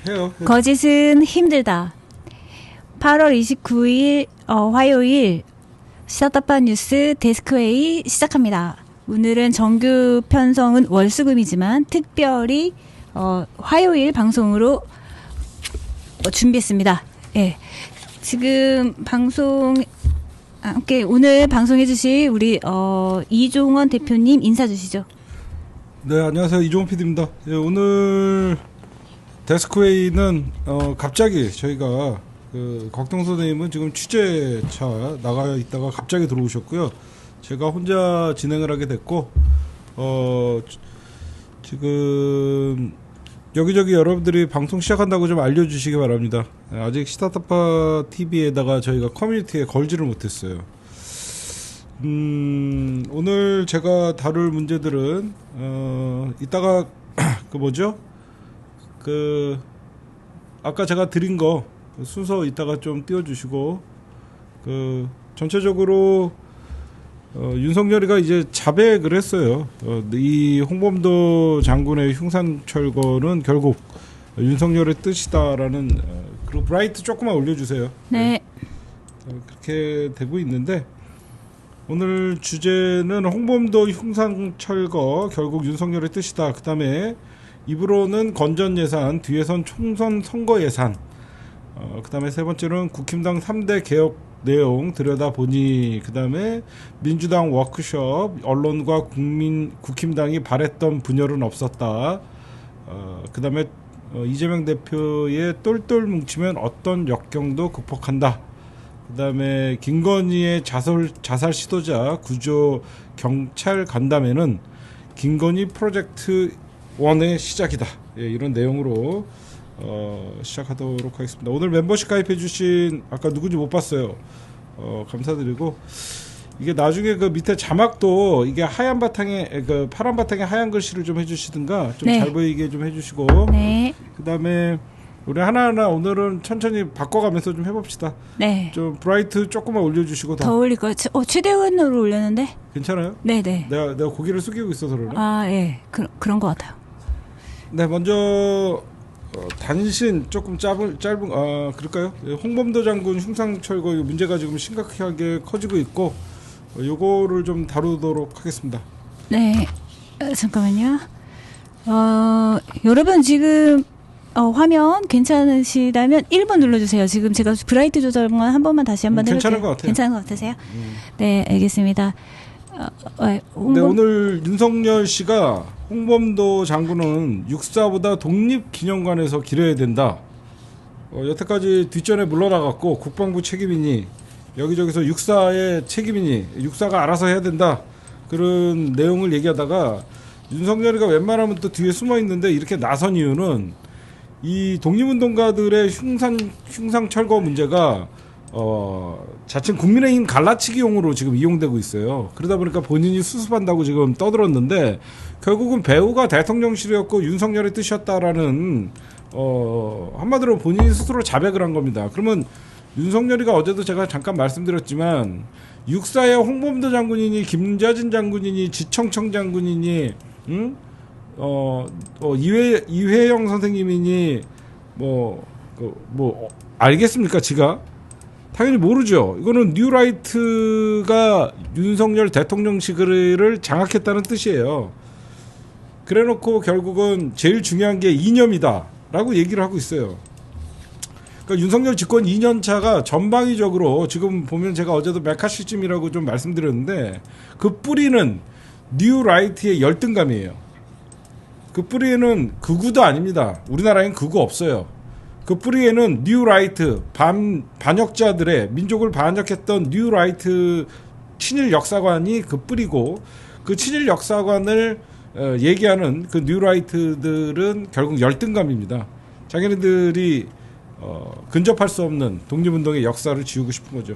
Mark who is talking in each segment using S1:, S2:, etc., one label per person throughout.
S1: 해요.
S2: 거짓은 힘들다. 8월 29일 화요일 스타트업 뉴스 데스크웨이 시작합니다. 오늘은 정규 편성은 월수금이지만 특별히 화요일 방송으로 준비했습니다. 예. 지금 함께 오늘 방송해 주실 우리 이종원 대표님 인사 주시죠.
S1: 네, 안녕하세요. 이종원 PD입니다. 예, 오늘 데스크웨이는 갑자기 저희가 곽동 선생님은 지금 취재차 나가 있다가 갑자기 들어오셨고요. 제가 혼자 진행을 하게 됐고 지금 여기저기 여러분들이 방송 시작한다고 좀 알려주시기 바랍니다. 아직 스타트업 TV에다가 저희가 커뮤니티에 걸지를 못했어요. 오늘 제가 다룰 문제들은 이따가 아까 제가 드린 거 순서 이따가 좀 띄워주시고 전체적으로 윤석열이가 이제 자백을 했어요. 이 홍범도 장군의 흉산철거는 결국 윤석열의 뜻이다라는 그리고 브라이트 조금만 올려주세요.
S2: 네.
S1: 그렇게 되고 있는데 오늘 주제는 홍범도 흉산철거 결국 윤석열의 뜻이다. 그 다음에 입으로는 건전 예산, 뒤에선 총선 선거 예산. 그 다음에 세 번째는 국힘당 3대 개혁 내용 들여다보니, 그 다음에 민주당 워크숍, 언론과 국힘당이 바랬던 분열은 없었다. 그 다음에 이재명 대표의 똘똘 뭉치면 어떤 역경도 극복한다. 그 다음에 김건희의 자살 시도자 구조 경찰 간담회는 김건희 프로젝트 1의 시작이다. 예, 이런 내용으로 시작하도록 하겠습니다. 오늘 멤버십 가입해주신 아까 누군지 못 봤어요. 감사드리고 이게 나중에 그 밑에 자막도 이게 하얀 바탕에 파란 바탕에 하얀 글씨를 좀 해주시든가 좀 잘 보이게 좀 해주시고.
S2: 네.
S1: 그 다음에 우리 하나하나 오늘은 천천히 바꿔가면서 좀 해봅시다.
S2: 네.
S1: 좀 브라이트 조금만 올려주시고
S2: 더 올릴 거예요. 최대원으로 올렸는데.
S1: 괜찮아요?
S2: 네네.
S1: 내가 고개를 숙이고 있어서 그러나?
S2: 예. 그런 것 같아요.
S1: 네, 먼저 단신 조금 짧은 그럴까요? 홍범도 장군 흉상철거 문제가 지금 심각하게 커지고 있고 요거를 좀 다루도록 하겠습니다.
S2: 네. 잠깐만요. 여러분 지금 화면 괜찮으시다면 1번 눌러주세요. 지금 제가 브라이트 조절만 한 번만 다시 한번 해볼게요.
S1: 괜찮은 것 같아요.
S2: 괜찮은 것 같으세요? 네, 알겠습니다.
S1: 네, 오늘 윤석열 씨가 홍범도 장군은 육사보다 독립기념관에서 기려야 된다. 여태까지 뒷전에 물러나갔고 국방부 책임이니 여기저기서 육사의 책임이니 육사가 알아서 해야 된다. 그런 내용을 얘기하다가 윤석열이가 웬만하면 또 뒤에 숨어 있는데 이렇게 나선 이유는 이 독립운동가들의 흉상철거 문제가 자칭 국민의힘 갈라치기용으로 지금 이용되고 있어요. 그러다 보니까 본인이 수습한다고 지금 떠들었는데 결국은 배후가 대통령실이었고 윤석열의 뜻이었다라는 한마디로 본인이 스스로 자백을 한 겁니다. 그러면 윤석열이가 어제도 제가 잠깐 말씀드렸지만 육사의 홍범도 장군이니 김좌진 장군이니 지청청 장군이니 이회영 선생님이니 알겠습니까? 지가 당연히 모르죠. 이거는 뉴라이트가 윤석열 대통령실을 장악했다는 뜻이에요. 그래놓고 결국은 제일 중요한 게 이념이다라고 얘기를 하고 있어요. 그러니까 윤석열 집권 2년차가 전방위적으로 지금 보면 제가 어제도 메카시즘이라고 좀 말씀드렸는데 그 뿌리는 뉴라이트의 열등감이에요. 그 뿌리에는 극우도 아닙니다. 우리나라엔 극우 없어요. 그 뿌리에는 뉴라이트 반역자들의 민족을 반역했던 뉴라이트 친일 역사관이 그 뿌리고 그 친일 역사관을 얘기하는 그 뉴라이트들은 결국 열등감입니다. 자기네들이 근접할 수 없는 독립운동의 역사를 지우고 싶은 거죠.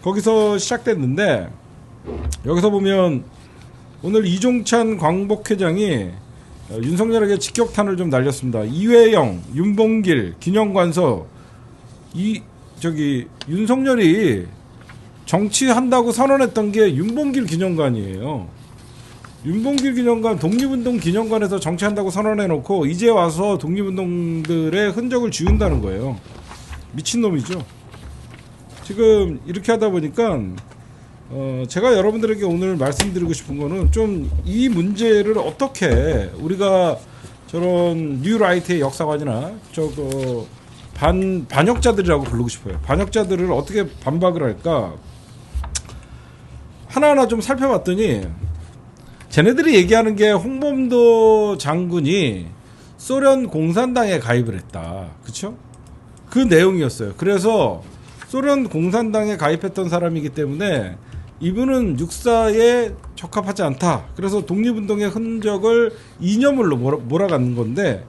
S1: 거기서 시작됐는데 여기서 보면 오늘 이종찬 광복회장이 윤석열에게 직격탄을 좀 날렸습니다. 이회영, 윤봉길, 김영관서 윤석열이 정치한다고 선언했던 게 윤봉길 기념관이에요. 윤봉길 기념관 독립운동 기념관에서 정치한다고 선언해놓고 이제 와서 독립운동들의 흔적을 지운다는 거예요. 미친놈이죠. 지금 이렇게 하다 보니까 제가 여러분들에게 오늘 말씀드리고 싶은 거는 좀 이 문제를 어떻게 우리가 저런 뉴라이트의 역사관이나 저거 반역자들이라고 부르고 싶어요. 반역자들을 어떻게 반박을 할까? 하나하나 좀 살펴봤더니 쟤네들이 얘기하는 게 홍범도 장군이 소련 공산당에 가입을 했다. 그쵸? 그 내용이었어요. 그래서 소련 공산당에 가입했던 사람이기 때문에 이분은 육사에 적합하지 않다. 그래서 독립운동의 흔적을 이념으로 몰아가는 건데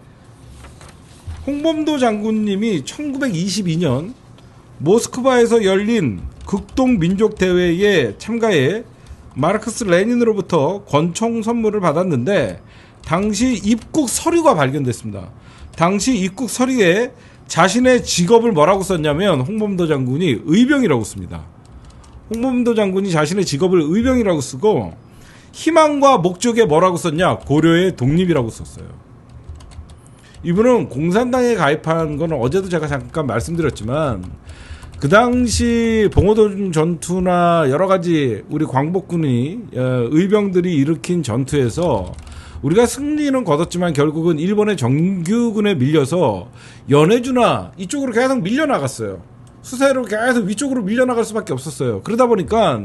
S1: 홍범도 장군님이 1922년 모스크바에서 열린 극동민족대회에 참가해 마르크스 레닌으로부터 권총 선물을 받았는데 당시 입국 서류가 발견됐습니다. 당시 입국 서류에 자신의 직업을 뭐라고 썼냐면 홍범도 장군이 의병이라고 씁니다. 홍범도 장군이 자신의 직업을 의병이라고 쓰고 희망과 목적에 뭐라고 썼냐? 고려의 독립이라고 썼어요. 이분은 공산당에 가입한 건 어제도 제가 잠깐 말씀드렸지만 그 당시 봉오동 전투나 여러 가지 우리 광복군이 의병들이 일으킨 전투에서 우리가 승리는 거뒀지만 결국은 일본의 정규군에 밀려서 연해주나 이쪽으로 계속 밀려나갔어요. 수세로 계속 위쪽으로 밀려나갈 수밖에 없었어요. 그러다 보니까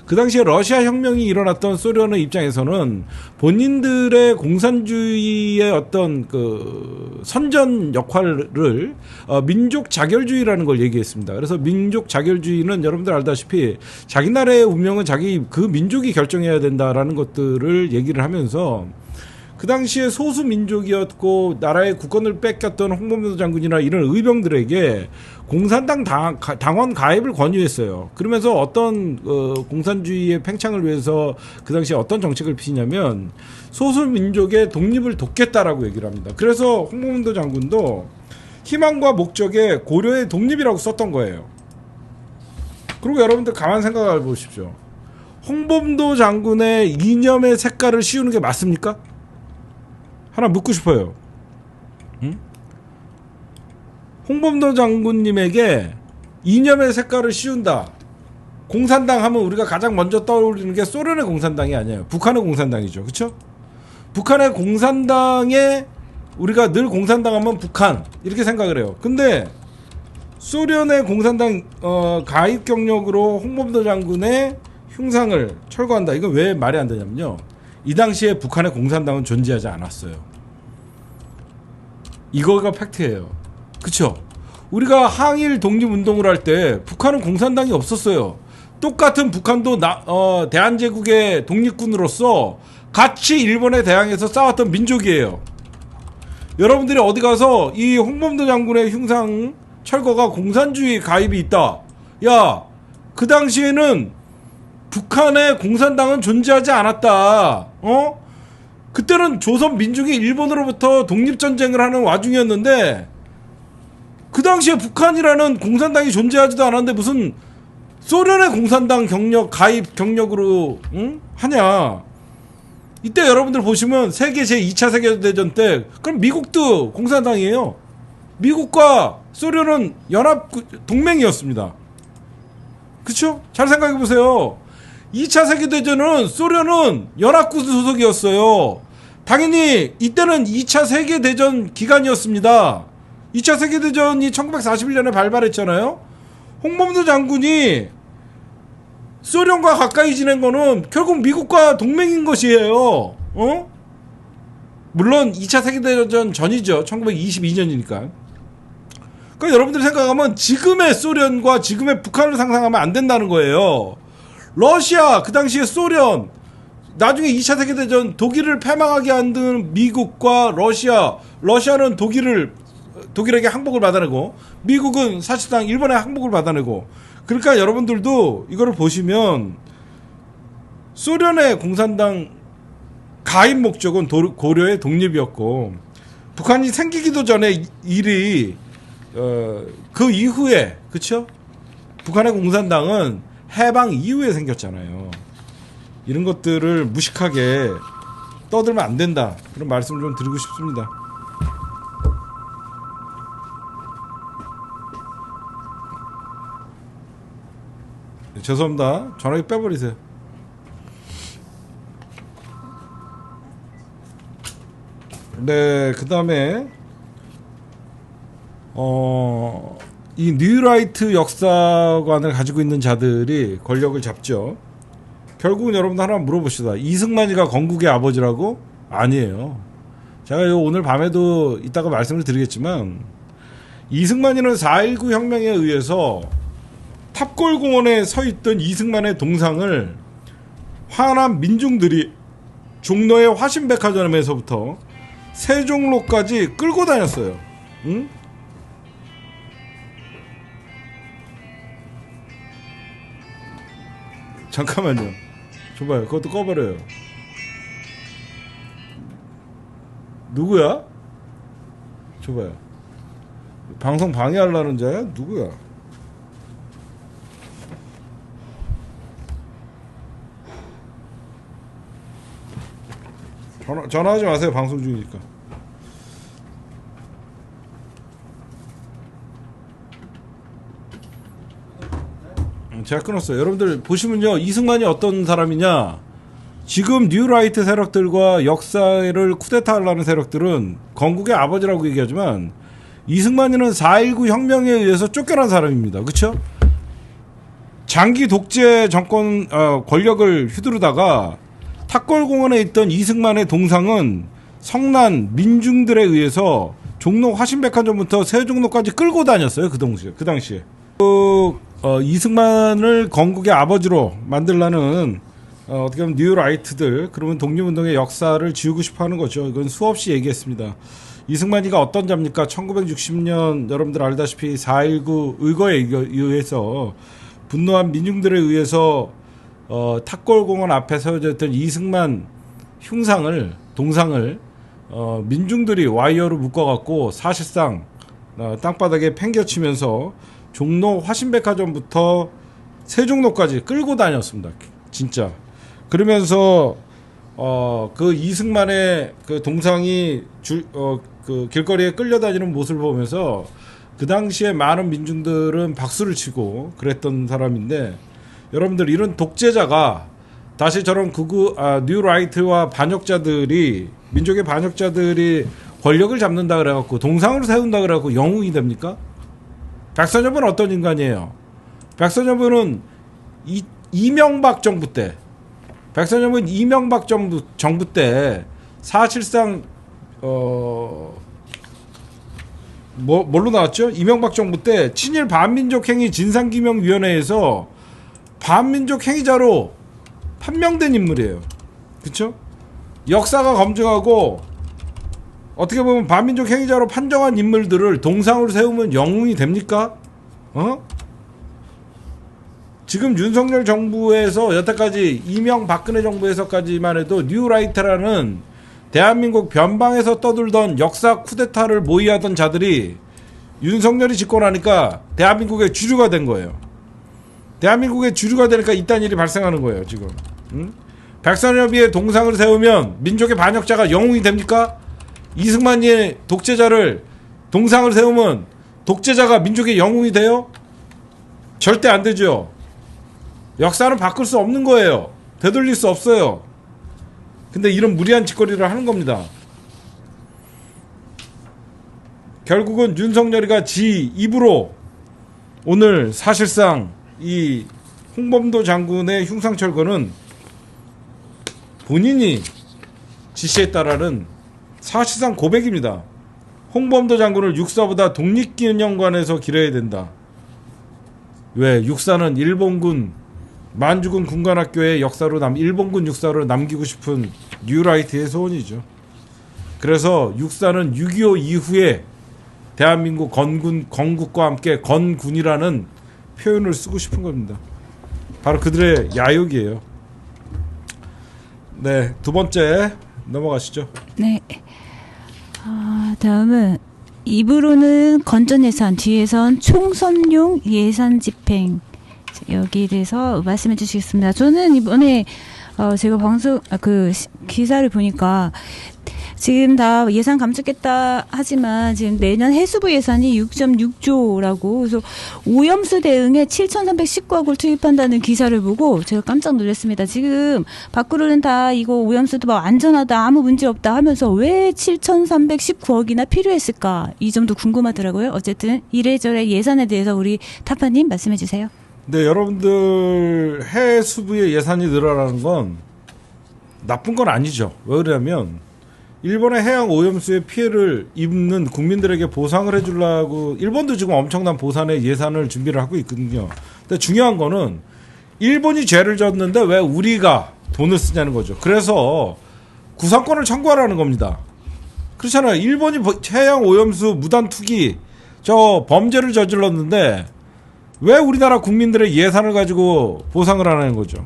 S1: 그 당시에 러시아 혁명이 일어났던 소련의 입장에서는 본인들의 공산주의의 어떤 그 선전 역할을 민족 자결주의라는 걸 얘기했습니다. 그래서 민족 자결주의는 여러분들 알다시피 자기 나라의 운명은 자기 그 민족이 결정해야 된다라는 것들을 얘기를 하면서 그 당시에 소수 민족이었고 나라의 국권을 뺏겼던 홍범도 장군이나 이런 의병들에게 공산당 당원 가입을 권유했어요. 그러면서 어떤 공산주의의 팽창을 위해서 그 당시에 어떤 정책을 피냐면 소수 민족의 독립을 돕겠다라고 얘기를 합니다. 그래서 홍범도 장군도 희망과 목적에 고려의 독립이라고 썼던 거예요. 그리고 여러분들 가만 생각해 보십시오. 홍범도 장군의 이념의 색깔을 씌우는 게 맞습니까? 하나 묻고 싶어요. 응? 홍범도 장군님에게 이념의 색깔을 씌운다. 공산당 하면 우리가 가장 먼저 떠올리는 게 소련의 공산당이 아니에요. 북한의 공산당이죠. 그렇죠? 북한의 공산당에 우리가 늘 공산당 하면 북한 이렇게 생각을 해요. 근데 소련의 공산당 가입 경력으로 홍범도 장군의 흉상을 철거한다. 이건 왜 말이 안 되냐면요. 이 당시에 북한의 공산당은 존재하지 않았어요. 이거가 팩트예요. 그쵸? 우리가 항일 독립운동을 할 때 북한은 공산당이 없었어요. 똑같은 북한도 대한제국의 독립군으로서 같이 일본에 대항해서 싸웠던 민족이에요. 여러분들이 어디 가서 이 홍범도 장군의 흉상 철거가 공산주의 가입이 있다. 야, 그 당시에는 북한의 공산당은 존재하지 않았다. 그때는 조선 민족이 일본으로부터 독립전쟁을 하는 와중이었는데 그 당시에 북한이라는 공산당이 존재하지도 않았는데 무슨 소련의 공산당 경력 가입 경력으로 하냐. 이때 여러분들 보시면 세계 제2차 세계대전 때 그럼 미국도 공산당이에요. 미국과 소련은 연합 동맹이었습니다. 그쵸? 잘 생각해 보세요. 2차 세계대전은 소련은 연합군 소속이었어요. 당연히 이때는 2차 세계대전 기간이었습니다. 2차 세계대전이 1941년에 발발했잖아요. 홍범도 장군이 소련과 가까이 지낸 거는 결국 미국과 동맹인 것이에요. 물론 2차 세계대전 전이죠. 1922년이니까. 그러니까 여러분들 생각하면 지금의 소련과 지금의 북한을 상상하면 안 된다는 거예요. 러시아, 그 당시에 소련, 나중에 2차 세계대전 독일을 패망하게 만든 미국과 러시아는 독일에게 항복을 받아내고 미국은 사실상 일본에 항복을 받아내고 그러니까 여러분들도 이거를 보시면 소련의 공산당 가입 목적은 고려의 독립이었고 북한이 생기기도 전에 일이 그 이후에 그쵸? 북한의 공산당은 해방 이후에 생겼잖아요. 이런 것들을 무식하게 떠들면 안 된다. 그런 말씀을 좀 드리고 싶습니다. 네, 죄송합니다. 전화기 빼버리세요. 네, 그 다음에 이 뉴라이트 역사관을 가지고 있는 자들이 권력을 잡죠. 결국은 여러분들 하나 물어봅시다. 이승만이가 건국의 아버지라고? 아니에요. 제가 오늘 밤에도 이따가 말씀을 드리겠지만 이승만이는 4.19 혁명에 의해서 탑골공원에 서 있던 이승만의 동상을 화남 민중들이 종로의 화신백화점에서부터 세종로까지 끌고 다녔어요. 응? 잠깐만요. 줘봐요. 그것도 꺼버려요. 누구야? 줘봐요. 방송 방해하려는 자야? 누구야? 전화하지 마세요. 방송 중이니까. 제가 끊었어요. 여러분들 보시면요. 이승만이 어떤 사람이냐. 지금 뉴라이트 세력들과 역사를 쿠데타하려는 세력들은 건국의 아버지라고 얘기하지만 이승만이는 4.19 혁명에 의해서 쫓겨난 사람입니다. 그렇죠? 장기 독재 정권 권력을 휘두르다가 탑골공원에 있던 이승만의 동상은 성난 민중들에 의해서 종로 화신백화점부터 세종로까지 끌고 다녔어요. 그 당시에. 이승만을 건국의 아버지로 만들라는 어떻게 보면 뉴라이트들, 그러면 독립운동의 역사를 지우고 싶어하는 거죠. 이건 수없이 얘기했습니다. 이승만이가 어떤 자입니까? 1960년 여러분들 알다시피 4.19 의거에 의해서 분노한 민중들에 의해서 탑골공원 앞에 세워져 있던 이승만 동상을 민중들이 와이어로 묶어갖고 사실상 땅바닥에 팽겨치면서 종로 화신백화점부터 세종로까지 끌고 다녔습니다. 진짜. 그러면서 그 이승만의 그 동상이 그 길거리에 끌려다니는 모습을 보면서 그 당시에 많은 민중들은 박수를 치고 그랬던 사람인데, 여러분들 이런 독재자가 다시 저런 뉴라이트와 반역자들이, 민족의 반역자들이 권력을 잡는다 그래갖고 동상을 세운다 그래갖고 영웅이 됩니까? 백선엽은 어떤 인간이에요? 백선엽은 이명박 정부 때, 정부 때 사실상 뭘로 나왔죠? 이명박 정부 때 친일 반민족 행위 진상규명위원회에서 반민족 행위자로 판명된 인물이에요. 그쵸? 역사가 검증하고 어떻게 보면 반민족 행위자로 판정한 인물들을 동상으로 세우면 영웅이 됩니까? 지금 윤석열 정부에서 여태까지 이명박근혜 정부에서까지만 해도 뉴라이트라는 대한민국 변방에서 떠들던 역사 쿠데타를 모의하던 자들이 윤석열이 집권하니까 대한민국의 주류가 된 거예요. 대한민국의 주류가 되니까 이딴 일이 발생하는 거예요. 지금 백선엽이의 동상을 세우면 민족의 반역자가 영웅이 됩니까? 이승만의 독재자를 동상을 세우면 독재자가 민족의 영웅이 돼요? 절대 안 되죠. 역사는 바꿀 수 없는 거예요. 되돌릴 수 없어요. 근데 이런 무리한 짓거리를 하는 겁니다. 결국은 윤석열이가 지 입으로 오늘 사실상 이 홍범도 장군의 흉상철거는 본인이 지시했다라는 사실상 고백입니다. 홍범도 장군을 육사보다 독립기념관에서 기려야 된다. 왜? 육사는 일본군 만주군 군관학교의 역사로 일본군 육사로 남기고 싶은 뉴라이트의 소원이죠. 그래서 육사는 6.25 이후에 대한민국 건국과 함께 건군이라는 표현을 쓰고 싶은 겁니다. 바로 그들의 야욕이에요. 네, 두 번째 넘어가시죠.
S2: 네. 다음은 입으로는 건전 예산, 뒤에선 총선용 예산 집행, 여기에 대해서 말씀해 주시겠습니다. 저는 이번에 제가 기사를 보니까 지금 다 예산 감축했다 하지만 지금 내년 해수부 예산이 6.6조라고 그래서 오염수 대응에 7,319억을 투입한다는 기사를 보고 제가 깜짝 놀랐습니다. 지금 밖으로는 다 이거 오염수도 막 안전하다 아무 문제 없다 하면서 왜 7,319억이나 필요했을까 이 점도 궁금하더라고요. 어쨌든 이래저래 예산에 대해서 우리 타파님 말씀해 주세요.
S1: 네, 여러분들 해수부의 예산이 늘어나는 건 나쁜 건 아니죠. 왜 그러냐면 일본의 해양 오염수의 피해를 입는 국민들에게 보상을 해주려고 일본도 지금 엄청난 보상의 예산을 준비를 하고 있거든요. 근데 중요한 거는 일본이 죄를 졌는데 왜 우리가 돈을 쓰냐는 거죠. 그래서 구상권을 청구하라는 겁니다. 그렇잖아요. 일본이 해양 오염수 무단 투기 저 범죄를 저질렀는데 왜 우리나라 국민들의 예산을 가지고 보상을 하는 거죠.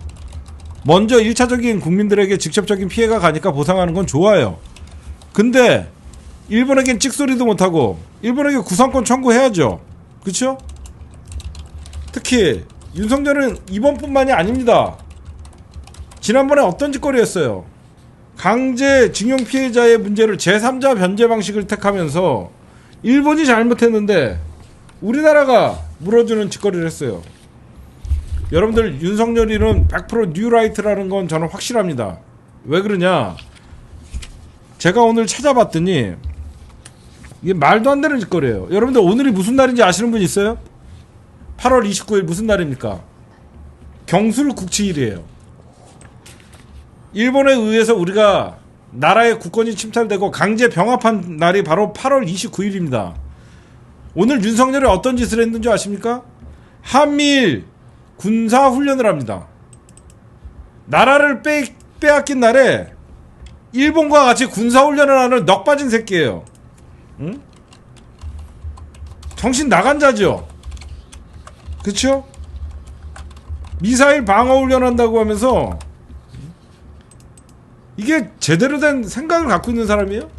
S1: 먼저 1차적인 국민들에게 직접적인 피해가 가니까 보상하는 건 좋아요. 근데 일본에겐 찍소리도 못하고 일본에게 구상권 청구해야죠. 그렇죠? 특히 윤석열은 이번뿐만이 아닙니다. 지난번에 어떤 짓거리였어요. 강제징용 피해자의 문제를 제3자 변제 방식을 택하면서 일본이 잘못했는데 우리나라가 물어주는 짓거리를 했어요. 여러분들 윤석열이는 100% 뉴라이트라는 건 저는 확실합니다. 왜 그러냐? 제가 오늘 찾아봤더니 이게 말도 안 되는 짓거리예요. 여러분들 오늘이 무슨 날인지 아시는 분 있어요? 8월 29일 무슨 날입니까? 경술국치일이에요. 일본에 의해서 우리가 나라의 국권이 침탈되고 강제 병합한 날이 바로 8월 29일입니다. 오늘 윤석열이 어떤 짓을 했는지 아십니까? 한미일 군사훈련을 합니다. 나라를 빼앗긴 날에 일본과 같이 군사훈련을 하는 넋빠진 새끼예요. 응? 정신 나간 자죠. 그쵸? 미사일 방어훈련한다고 하면서 이게 제대로 된 생각을 갖고 있는 사람이에요?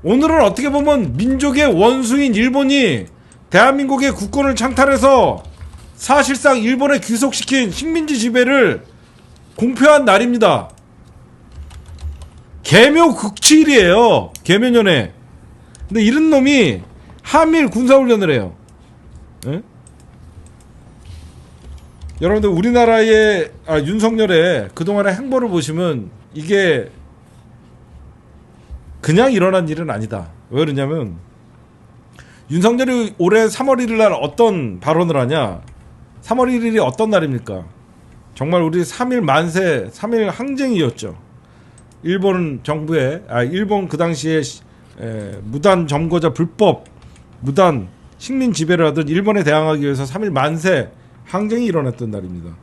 S1: 오늘은 어떻게 보면 민족의 원수인 일본이 대한민국의 국권을 창탈해서 사실상 일본에 귀속시킨 식민지 지배를 공표한 날입니다. 개묘국치일이에요. 개묘년에. 근데 이런 놈이 한미일 군사훈련을 해요. 에? 여러분들 우리나라의 윤석열의 그동안의 행보를 보시면 이게 그냥 일어난 일은 아니다. 왜 그러냐면 윤석열이 올해 3월 1일 날 어떤 발언을 하냐. 3월 1일이 어떤 날입니까? 정말 우리 3일 만세 3일 항쟁이었죠. 일본 정부의 일본 그 당시에 무단 점거자 불법 무단 식민 지배를 하던 일본에 대항하기 위해서 3일 만세 항쟁이 일어났던 날입니다.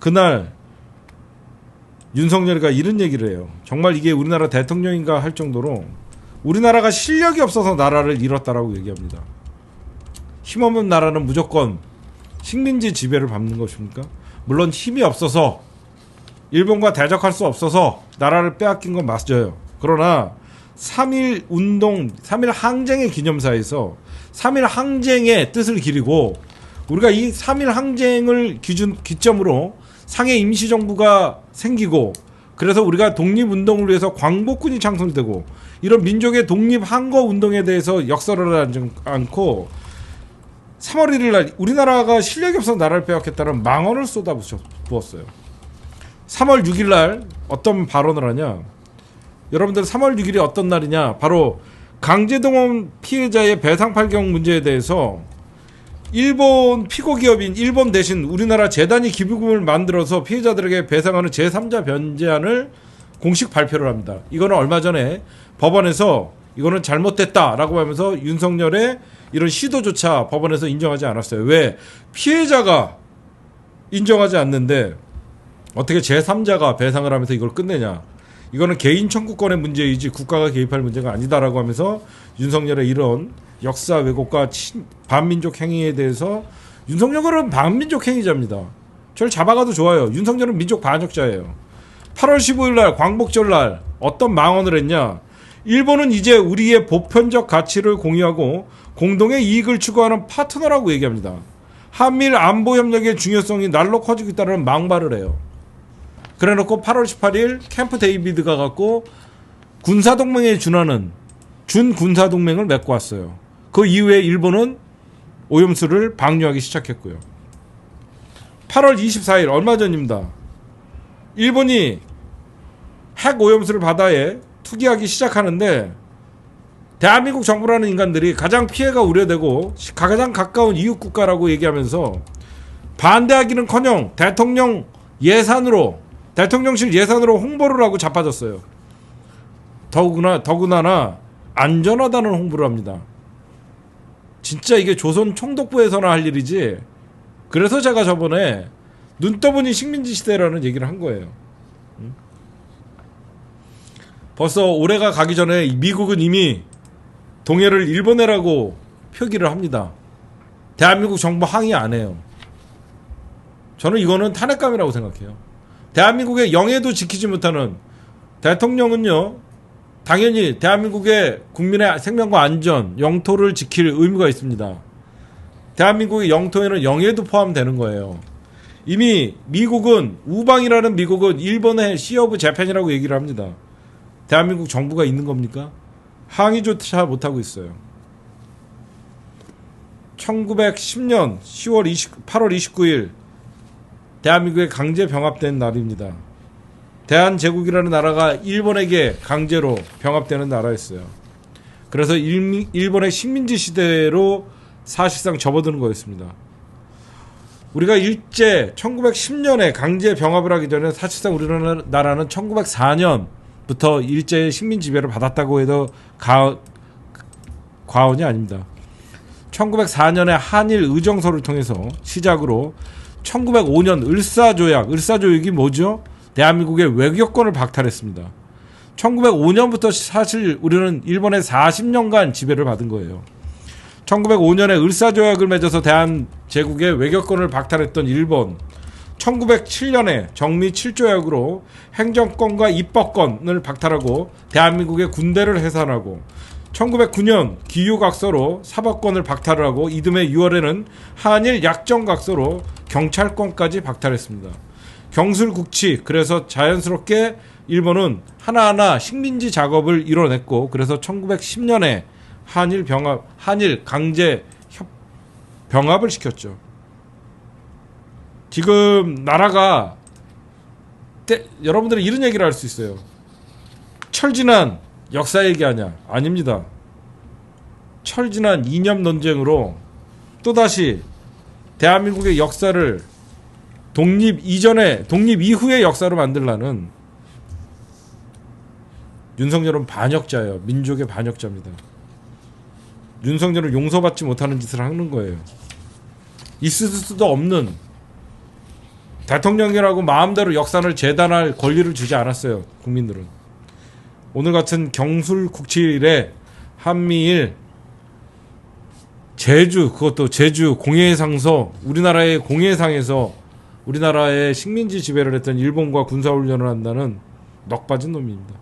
S1: 그날 윤석열이가 이런 얘기를 해요. 정말 이게 우리나라 대통령인가 할 정도로 우리나라가 실력이 없어서 나라를 잃었다라고 얘기합니다. 힘없는 나라는 무조건 식민지 지배를 밟는 것입니까? 물론 힘이 없어서 일본과 대적할 수 없어서 나라를 빼앗긴 건 맞아요. 그러나 3.1 운동, 3.1 항쟁의 기념사에서 3.1 항쟁의 뜻을 기리고 우리가 이 3.1 항쟁을 기점으로 상해 임시정부가 생기고 그래서 우리가 독립운동을 위해서 광복군이 창설되고 이런 민족의 독립항거운동에 대해서 역사를 하지 않고 3월 1일 날 우리나라가 실력이 없어서 나라를 빼앗겼다는 망언을 쏟아부었어요. 3월 6일 날 어떤 발언을 하냐. 여러분들 3월 6일이 어떤 날이냐. 바로 강제동원 피해자의 배상 판결 문제에 대해서 일본 피고기업인 일본 대신 우리나라 재단이 기부금을 만들어서 피해자들에게 배상하는 제3자 변제안을 공식 발표를 합니다. 이거는 얼마 전에 법원에서 이거는 잘못됐다라고 하면서 윤석열의 이런 시도조차 법원에서 인정하지 않았어요. 왜? 피해자가 인정하지 않는데 어떻게 제3자가 배상을 하면서 이걸 끝내냐. 이거는 개인 청구권의 문제이지 국가가 개입할 문제가 아니다라고 하면서 윤석열의 이런 역사 왜곡과 반민족 행위에 대해서 윤석열은 반민족 행위자입니다. 저를 잡아가도 좋아요. 윤석열은 민족 반역자예요. 8월 15일 날 광복절 날 어떤 망언을 했냐. 일본은 이제 우리의 보편적 가치를 공유하고 공동의 이익을 추구하는 파트너라고 얘기합니다. 한미일 안보협력의 중요성이 날로 커지고 있다는 막말을 해요. 그래놓고 8월 18일 캠프 데이비드가 갖고 군사동맹에 준하는 준군사동맹을 맺고 왔어요. 그 이후에 일본은 오염수를 방류하기 시작했고요. 8월 24일 얼마 전입니다. 일본이 핵 오염수를 바다에 투기하기 시작하는데 대한민국 정부라는 인간들이 가장 피해가 우려되고 가장 가까운 이웃 국가라고 얘기하면서 반대하기는커녕 대통령실 예산으로 홍보를 하고 자빠졌어요. 더구나 안전하다는 홍보를 합니다. 진짜 이게 조선 총독부에서나 할 일이지. 그래서 제가 저번에 눈 떠보니 식민지 시대라는 얘기를 한 거예요. 벌써 올해가 가기 전에 미국은 이미 동해를 일본해라고 표기를 합니다. 대한민국 정부 항의 안 해요. 저는 이거는 탄핵감이라고 생각해요. 대한민국의 영해도 지키지 못하는 대통령은요, 당연히 대한민국의 국민의 생명과 안전, 영토를 지킬 의무가 있습니다. 대한민국의 영토에는 영해도 포함되는 거예요. 이미 미국은, 우방이라는 미국은 일본의 시 오브 재팬이라고 얘기를 합니다. 대한민국 정부가 있는 겁니까? 항의조차 못하고 있어요. 1910년 8월 29일 대한민국에 강제 병합된 날입니다. 대한제국이라는 나라가 일본에게 강제로 병합되는 나라였어요. 그래서 일본의 식민지 시대로 사실상 접어드는 거였습니다. 우리가 일제 1910년에 강제 병합을 하기 전에 사실상 우리나라는 1904년부터 일제의 식민 지배를 받았다고 해도 과언이 아닙니다. 1904년에 한일 의정서를 통해서 시작으로 1905년 을사조약이 뭐죠? 대한민국의 외교권을 박탈했습니다. 1905년부터 사실 우리는 일본의 40년간 지배를 받은 거예요. 1905년에 을사조약을 맺어서 대한제국의 외교권을 박탈했던 일본, 1907년에 정미 7조약으로 행정권과 입법권을 박탈하고 대한민국의 군대를 해산하고, 1909년 기유각서로 사법권을 박탈을 하고, 이듬해 6월에는 한일 약정각서로 경찰권까지 박탈했습니다. 경술국치, 그래서 자연스럽게 일본은 하나하나 식민지 작업을 이뤄냈고, 그래서 1910년에 한일 강제 병합을 시켰죠. 지금 나라가 여러분들은 이런 얘기를 할 수 있어요. 철지난 역사 얘기하냐? 아닙니다. 철지난 이념 논쟁으로 또다시 대한민국의 역사를 독립 이후의 역사로 만들라는, 윤석열은 반역자예요. 민족의 반역자입니다. 윤석열은 용서받지 못하는 짓을 하는 거예요. 있을 수도 없는, 대통령이라고 마음대로 역사를 재단할 권리를 주지 않았어요. 국민들은. 오늘 같은 경술국치일에 한미일 그것도 제주 공해상서, 우리나라의 공해상에서 우리나라의 식민지 지배를 했던 일본과 군사훈련을 한다는 넋빠진 놈입니다.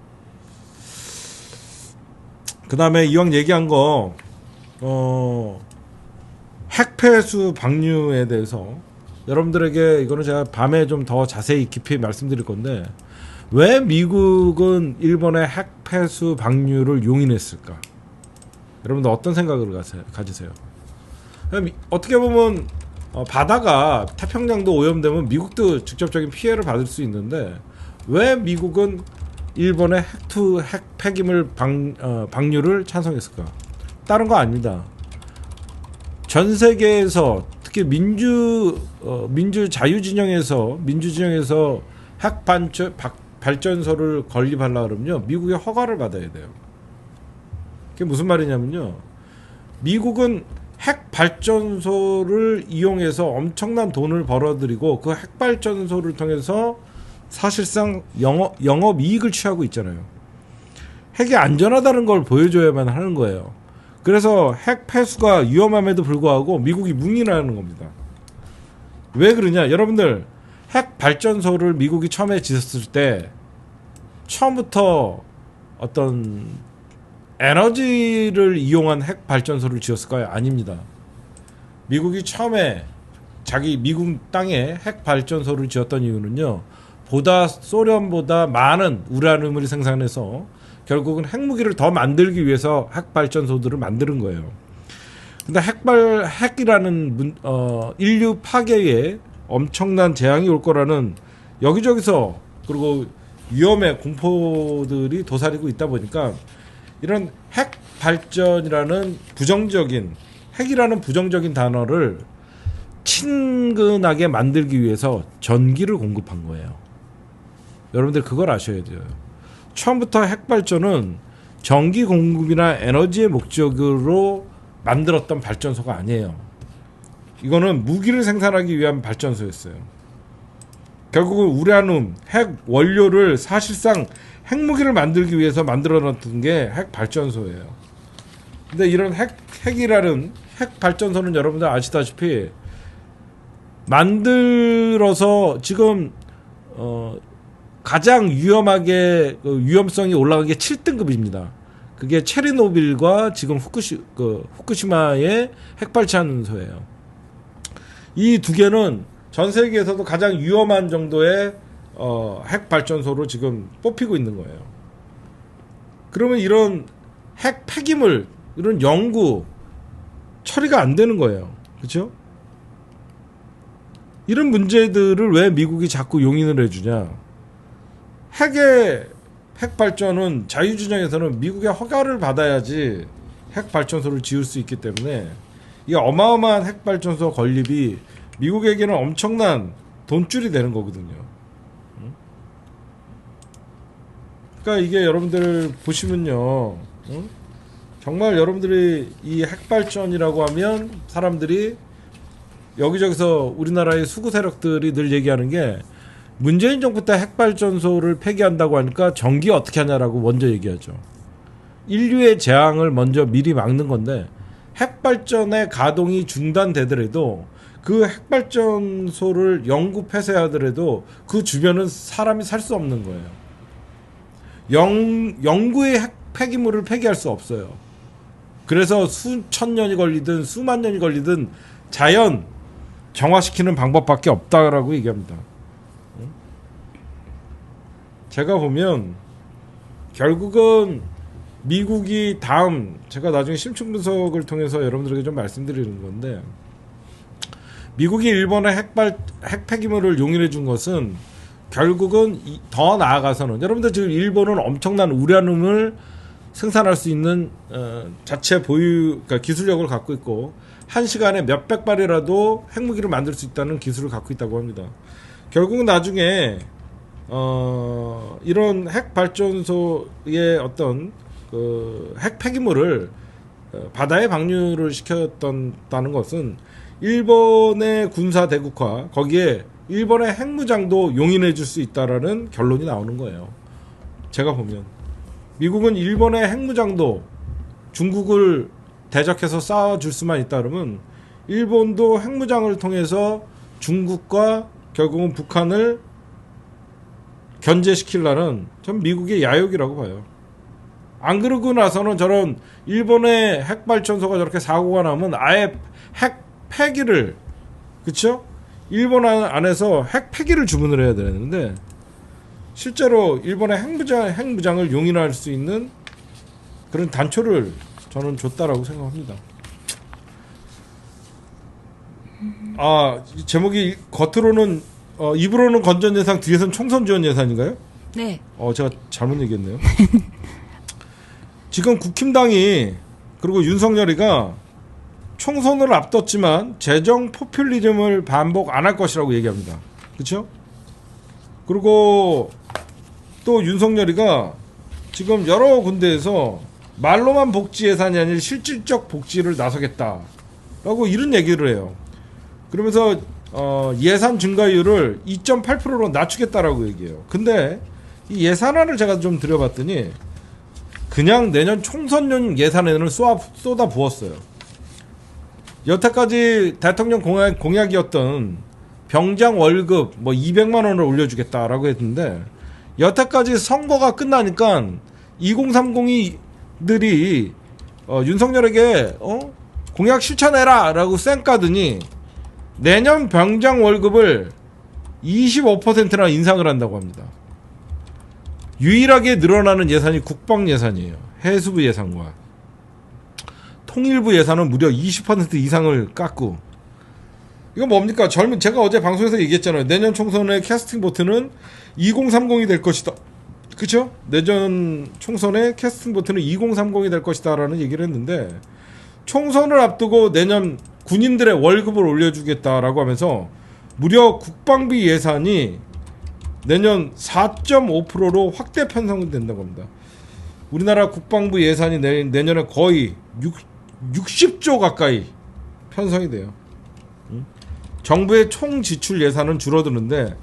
S1: 그 다음에 이왕 얘기한 거, 핵폐수 방류에 대해서 여러분들에게, 이거는 제가 밤에 좀 더 자세히 깊이 말씀드릴 건데, 왜 미국은 일본의 핵폐수 방류를 용인했을까? 여러분들 어떤 생각을 가지세요? 어떻게 보면 바다가, 태평양도 오염되면 미국도 직접적인 피해를 받을 수 있는데, 왜 미국은 일본의 핵폐기물 방류를 찬성했을까? 다른 거 아닙니다. 전 세계에서 특히 민주 자유진영에서 핵 발전소를 건립하려고 그러면요, 미국의 허가를 받아야 돼요. 그게 무슨 말이냐면요, 미국은 핵 발전소를 이용해서 엄청난 돈을 벌어들이고, 그 핵 발전소를 통해서 사실상 영업 이익을 취하고 있잖아요. 핵이 안전하다는 걸 보여줘야만 하는 거예요. 그래서 핵 폐수가 위험함에도 불구하고 미국이 묵인하는 겁니다. 왜 그러냐? 여러분들, 핵 발전소를 미국이 처음에 짓었을 때 처음부터 어떤 에너지를 이용한 핵 발전소를 지었을까요? 아닙니다. 미국이 처음에 미국 땅에 핵 발전소를 지었던 이유는요, 소련보다 많은 우라늄을 생산해서 결국은 핵무기를 더 만들기 위해서 핵발전소들을 만드는 거예요. 근데 핵이라는 인류 파괴에 엄청난 재앙이 올 거라는 여기저기서 그리고 위험의 공포들이 도사리고 있다 보니까 이런 핵 발전이라는 핵이라는 부정적인 단어를 친근하게 만들기 위해서 전기를 공급한 거예요. 여러분들 그걸 아셔야 돼요. 처음부터 핵 발전은 전기 공급이나 에너지의 목적으로 만들었던 발전소가 아니에요. 이거는 무기를 생산하기 위한 발전소였어요. 결국은 우라늄, 핵 원료를 사실상 핵무기를 만들기 위해서 만들어놨던 게 핵 발전소예요. 근데 이런 핵이라는 핵 발전소는 여러분들 아시다시피 만들어서 지금 가장 위험하게 위험성이 올라간 게 7등급입니다. 그게 체르노빌과 지금 후쿠시마의 핵발전소예요. 이 두 개는 전 세계에서도 가장 위험한 정도의 핵발전소로 지금 뽑히고 있는 거예요. 그러면 이런 핵 폐기물, 이런 연구 처리가 안 되는 거예요. 그렇죠? 이런 문제들을 왜 미국이 자꾸 용인을 해주냐? 핵 발전은 자유주장에서는 미국의 허가를 받아야지 핵 발전소를 지을 수 있기 때문에 이 어마어마한 핵 발전소 건립이 미국에게는 엄청난 돈줄이 되는 거거든요. 그러니까 이게 여러분들 보시면요, 정말 여러분들이 이 핵 발전이라고 하면 사람들이 여기저기서 우리나라의 수구 세력들이 늘 얘기하는 게 문재인 정부 때 핵발전소를 폐기한다고 하니까 전기 어떻게 하냐라고 먼저 얘기하죠. 인류의 재앙을 먼저 미리 막는 건데 핵발전의 가동이 중단되더라도 그 핵발전소를 영구 폐쇄하더라도 그 주변은 사람이 살 수 없는 거예요. 영구의 핵 폐기물을 폐기할 수 없어요. 그래서 수천 년이 걸리든 수만 년이 걸리든 자연 정화시키는 방법밖에 없다라고 얘기합니다. 제가 보면 결국은 미국이 다음, 제가 나중에 심층 분석을 통해서 여러분들에게 좀 말씀드리는 건데, 미국이 일본의 핵 폐기물을 용인해 준 것은 결국은 더 나아가서는, 여러분들 지금 일본은 엄청난 우라늄을 생산할 수 있는 자체 그러니까 기술력을 갖고 있고 한 시간에 몇백 발이라도 핵무기를 만들 수 있다는 기술을 갖고 있다고 합니다. 결국은 나중에 이런 핵 발전소의 어떤 핵 폐기물을 바다에 방류를 시켰다는 것은 일본의 군사 대국화, 거기에 일본의 핵무장도 용인해 줄 수 있다라는 결론이 나오는 거예요. 제가 보면 미국은 일본의 핵무장도 중국을 대적해서 싸워줄 수만 있다 그러면 일본도 핵무장을 통해서 중국과 결국은 북한을 견제시키려는 전 미국의 야욕이라고 봐요. 안 그러고 나서는 저런 일본의 핵발전소가 저렇게 사고가 나면 아예 핵 폐기를, 그쵸? 일본 안에서 핵 폐기를 주문을 해야 되는데 실제로 일본의 핵무장을 용인할 수 있는 그런 단초를 저는 줬다라고 생각합니다. 제목이 겉으로는 입으로는 건전 예산, 뒤에서는 총선 지원 예산인가요?
S2: 네.
S1: 제가 잘못 얘기했네요. 지금 국힘당이 그리고 윤석열이가 총선을 앞뒀지만 재정 포퓰리즘을 반복 안 할 것이라고 얘기합니다. 그렇죠? 그리고 또 윤석열이가 지금 여러 군데에서 말로만 복지 예산이 아니라 실질적 복지를 나서겠다라고 이런 얘기를 해요. 그러면서 예산 증가율을 2.8%로 낮추겠다라고 얘기해요. 근데 이 예산안을 제가 좀 들여봤더니 그냥 내년 총선용 예산에는 쏟아 부었어요. 여태까지 대통령 공약이었던 병장 월급 200만 원을 올려주겠다라고 했는데 여태까지 선거가 끝나니까 2030이들이 윤석열에게 공약 실천해라 라고 쌩 까더니 내년 병장 월급을 25%나 인상을 한다고 합니다. 유일하게 늘어나는 예산이 국방 예산이에요. 해수부 예산과 통일부 예산은 무려 20% 이상을 깎고. 이건 뭡니까? 제가 어제 방송에서 얘기했잖아요. 내년 총선의 캐스팅 보트는 2030이 될 것이다. 그쵸? 내년 총선의 캐스팅 보트는 2030이 될 것이다 라는 얘기를 했는데, 총선을 앞두고 내년 군인들의 월급을 올려주겠다라고 하면서 무려 국방비 예산이 내년 4.5%로 확대 편성이 된다고 합니다. 우리나라 국방부 예산이 내년에 거의 60조 가까이 편성이 돼요. 정부의 총 지출 예산은 줄어드는데,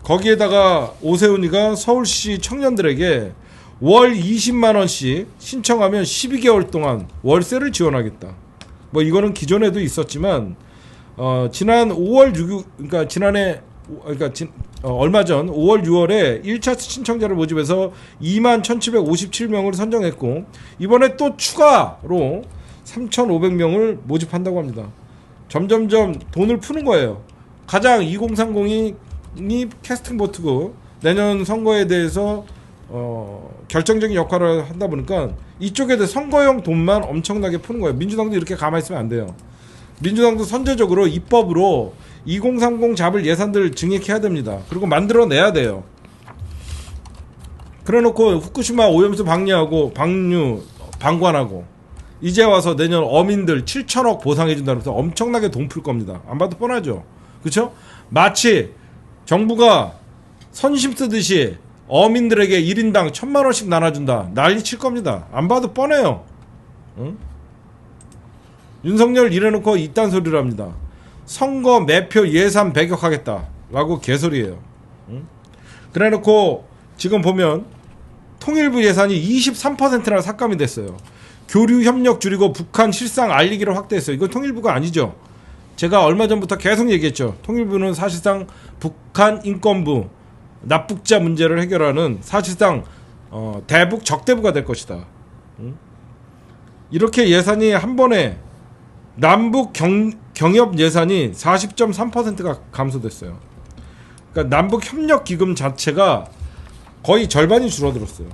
S1: 거기에다가 오세훈이가 서울시 청년들에게 월 20만원씩 신청하면 12개월 동안 월세를 지원하겠다. 뭐 이거는 기존에도 있었지만, 지난 5월 6일, 얼마 전 5월 6월에 1차 신청자를 모집해서 2만 1757명을 선정했고, 이번에 또 추가로 3500명을 모집한다고 합니다. 점점점 돈을 푸는 거예요. 가장 2030이 캐스팅 보트고, 내년 선거에 대해서 결정적인 역할을 한다 보니까 이쪽에 대해 선거용 돈만 엄청나게 푸는 거예요. 민주당도 이렇게 가만히 있으면 안 돼요. 민주당도 선제적으로 입법으로 2030 잡을 예산들 증액해야 됩니다. 그리고 만들어내야 돼요. 그래놓고 후쿠시마 오염수 방관하고 이제 와서 내년 어민들 7천억 보상해준다고 해서 엄청나게 돈 풀 겁니다. 안 봐도 뻔하죠. 그렇죠? 마치 정부가 선심 쓰듯이 어민들에게 1인당 1000만원씩 나눠준다. 난리 칠 겁니다. 안 봐도 뻔해요. 응? 윤석열 이래놓고 이딴 소리를 합니다. 선거 매표 예산 배격하겠다 라고 개소리예요. 응? 그래놓고 지금 보면 통일부 예산이 23%나 삭감이 됐어요. 교류 협력 줄이고 북한 실상 알리기를 확대했어요. 이건 통일부가 아니죠. 제가 얼마 전부터 계속 얘기했죠. 통일부는 사실상 북한 인권부, 납북자 문제를 해결하는 사실상 대북 적대부가 될 것이다. 응? 이렇게 예산이 한 번에 남북 경협 예산이 40.3%가 감소됐어요. 그러니까 남북 협력 기금 자체가 거의 절반이 줄어들었어요.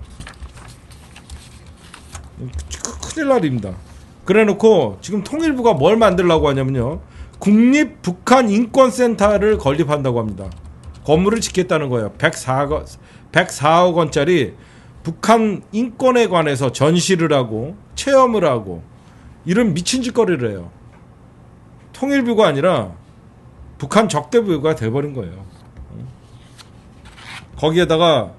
S1: 큰일 날 일입니다. 그래놓고 지금 통일부가 뭘 만들려고 하냐면요, 국립 북한 인권센터를 건립한다고 합니다. 건물을 짓겠다는 거예요. 104억 원짜리 북한 인권에 관해서 전시를 하고 체험을 하고 이런 미친 짓거리를 해요. 통일부가 아니라 북한 적대부가 돼버린 거예요. 거기에다가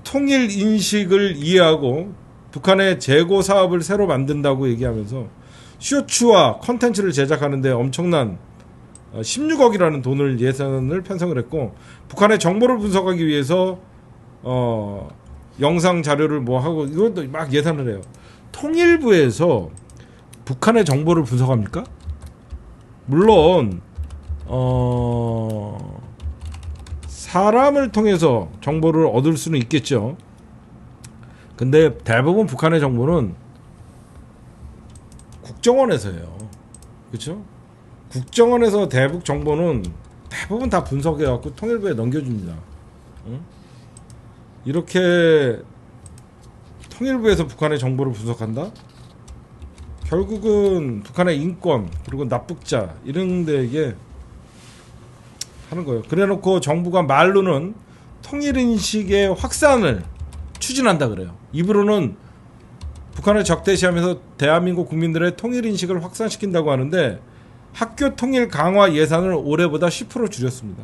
S1: 통일 인식을 이해하고 북한의 재고 사업을 새로 만든다고 얘기하면서 쇼츠와 컨텐츠를 제작하는데 엄청난 16억이라는 돈을 예산을 편성을 했고, 북한의 정보를 분석하기 위해서 영상 자료를 뭐 하고 이것도 막 예산을 해요. 통일부에서 북한의 정보를 분석합니까? 물론 사람을 통해서 정보를 얻을 수는 있겠죠. 근데 대부분 북한의 정보는 국정원에서 해요. 그렇죠? 국정원에서 대북 정보는 대부분 다 분석해갖고 통일부에 넘겨줍니다. 응? 이렇게 통일부에서 북한의 정보를 분석한다? 결국은 북한의 인권 그리고 납북자 이런 데에게 하는 거예요. 그래놓고 정부가 말로는 통일인식의 확산을 추진한다 그래요. 입으로는 북한을 적대시하면서 대한민국 국민들의 통일인식을 확산시킨다고 하는데, 학교 통일 강화 예산을 올해보다 10% 줄였습니다.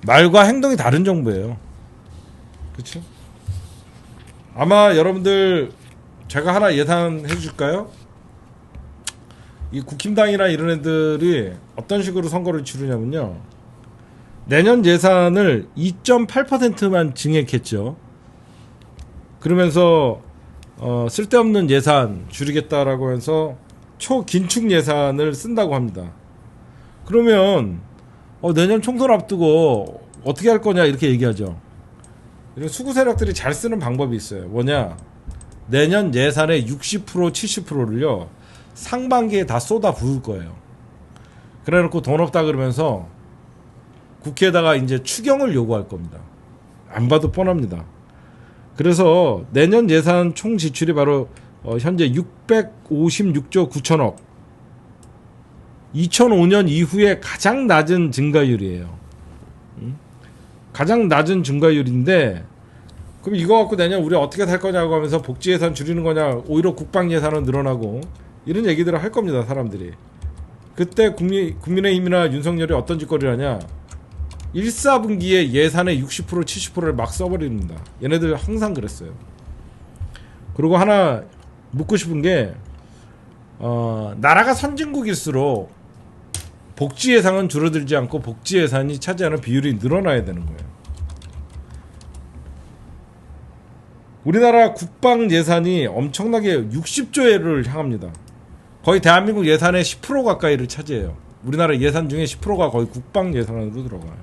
S1: 말과 행동이 다른 정부예요. 그렇죠? 아마 여러분들 제가 하나 예상해 줄까요? 이 국힘당이나 이런 애들이 어떤 식으로 선거를 치르냐면요, 내년 예산을 2.8%만 증액했죠. 그러면서 쓸데없는 예산 줄이겠다라고 해서 초긴축 예산을 쓴다고 합니다. 그러면 내년 총선 앞두고 어떻게 할 거냐 이렇게 얘기하죠. 이런 수구 세력들이 잘 쓰는 방법이 있어요. 뭐냐, 내년 예산의 60% 70%를요 상반기에 다 쏟아 부을 거예요. 그래놓고 돈 없다 그러면서 국회에다가 이제 추경을 요구할 겁니다. 안 봐도 뻔합니다. 그래서 내년 예산 총 지출이 바로 현재 656조 9천억. 2005년 이후에 가장 낮은 증가율이에요. 가장 낮은 증가율인데 그럼 이거 갖고 내년 우리 어떻게 살 거냐고 하면서 복지 예산 줄이는 거냐, 오히려 국방 예산은 늘어나고 이런 얘기들을 할 겁니다, 사람들이. 그때 국민의힘이나 윤석열이 어떤 짓거리를 하냐, 1사분기에 예산의 60% 70%를 막 써버립니다. 얘네들 항상 그랬어요. 그리고 하나 묻고 싶은 게 나라가 선진국일수록 복지 예산은 줄어들지 않고 복지 예산이 차지하는 비율이 늘어나야 되는 거예요. 우리나라 국방 예산이 엄청나게 60조를 향합니다. 거의 대한민국 예산의 10% 가까이를 차지해요. 우리나라 예산 중에 10%가 거의 국방 예산으로 들어가요.